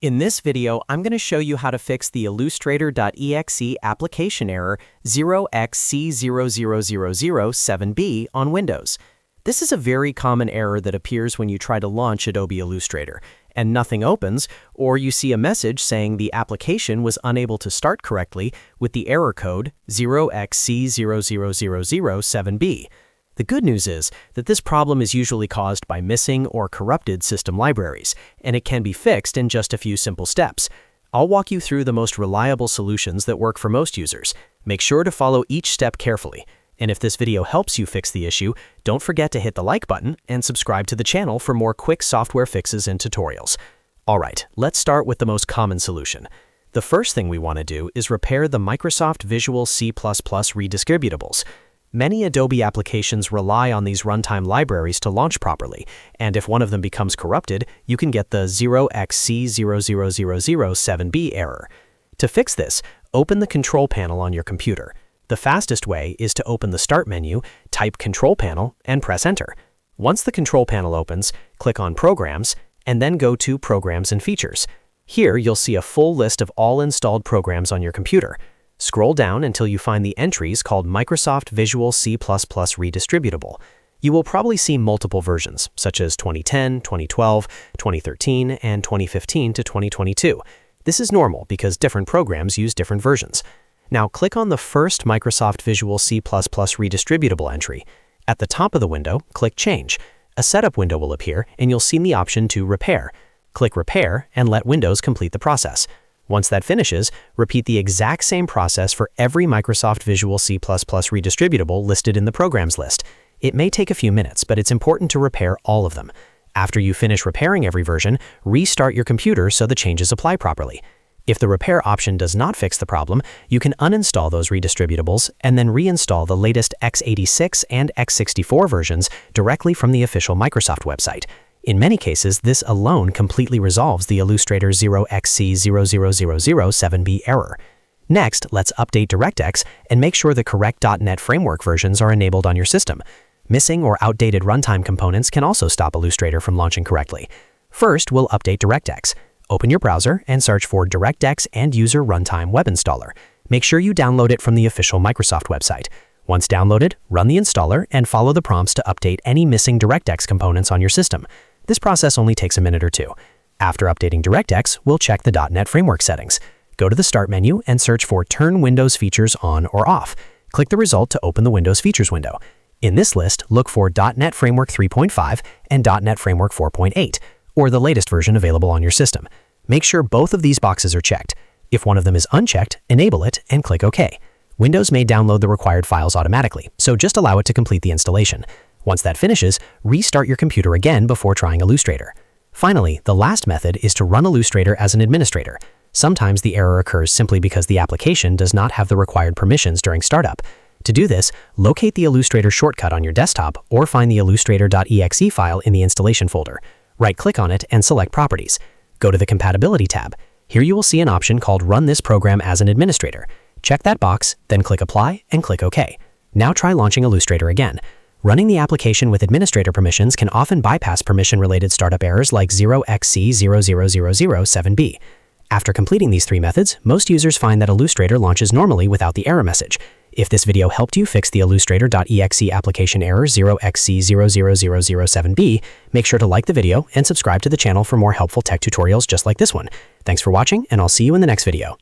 In this video, I'm going to show you how to fix the Illustrator.exe application error 0xc00007b on Windows. This is a very common error that appears when you try to launch Adobe Illustrator, and nothing opens, or you see a message saying the application was unable to start correctly with the error code 0xc00007b. The good news is that this problem is usually caused by missing or corrupted system libraries, and it can be fixed in just a few simple steps. I'll walk you through the most reliable solutions that work for most users. Make sure to follow each step carefully. And if this video helps you fix the issue, don't forget to hit the like button and subscribe to the channel for more quick software fixes and tutorials. Alright, let's start with the most common solution. The first thing we want to do is repair the Microsoft Visual C++ Redistributables. Many Adobe applications rely on these runtime libraries to launch properly, and if one of them becomes corrupted, you can get the 0xc00007b error. To fix this, open the Control Panel on your computer. The fastest way is to open the Start menu, type Control Panel, and press Enter. Once the Control Panel opens, click on Programs, and then go to Programs and Features. Here, you'll see a full list of all installed programs on your computer. Scroll down until you find the entries called Microsoft Visual C++ Redistributable. You will probably see multiple versions, such as 2010, 2012, 2013, and 2015 to 2022. This is normal because different programs use different versions. Now click on the first Microsoft Visual C++ Redistributable entry. At the top of the window, click Change. A setup window will appear, and you'll see the option to Repair. Click Repair and let Windows complete the process. Once that finishes, repeat the exact same process for every Microsoft Visual C++ Redistributable listed in the Programs list. It may take a few minutes, but it's important to repair all of them. After you finish repairing every version, restart your computer so the changes apply properly. If the repair option does not fix the problem, you can uninstall those redistributables and then reinstall the latest x86 and x64 versions directly from the official Microsoft website. In many cases, this alone completely resolves the Illustrator 0xc00007b error. Next, let's update DirectX and make sure the correct .NET Framework versions are enabled on your system. Missing or outdated runtime components can also stop Illustrator from launching correctly. First, we'll update DirectX. Open your browser and search for DirectX End User Runtime Web Installer. Make sure you download it from the official Microsoft website. Once downloaded, run the installer and follow the prompts to update any missing DirectX components on your system. This process only takes a minute or two. After updating DirectX, we'll check the .NET Framework settings. Go to the Start menu and search for Turn Windows Features On or Off. Click the result to open the Windows Features window. In this list, look for .NET Framework 3.5 and .NET Framework 4.8, or the latest version available on your system. Make sure both of these boxes are checked. If one of them is unchecked, enable it and click OK. Windows may download the required files automatically, so just allow it to complete the installation. Once that finishes, restart your computer again before trying Illustrator. Finally, the last method is to run Illustrator as an administrator. Sometimes the error occurs simply because the application does not have the required permissions during startup. To do this, locate the Illustrator shortcut on your desktop or find the Illustrator.exe file in the installation folder. Right-click on it and select Properties. Go to the Compatibility tab. Here you will see an option called Run this program as an administrator. Check that box, then click Apply and click OK. Now try launching Illustrator again. Running the application with administrator permissions can often bypass permission-related startup errors like 0xc00007b. After completing these three methods, most users find that Illustrator launches normally without the error message. If this video helped you fix the Illustrator.exe application error 0xc00007b, make sure to like the video and subscribe to the channel for more helpful tech tutorials just like this one. Thanks for watching, and I'll see you in the next video.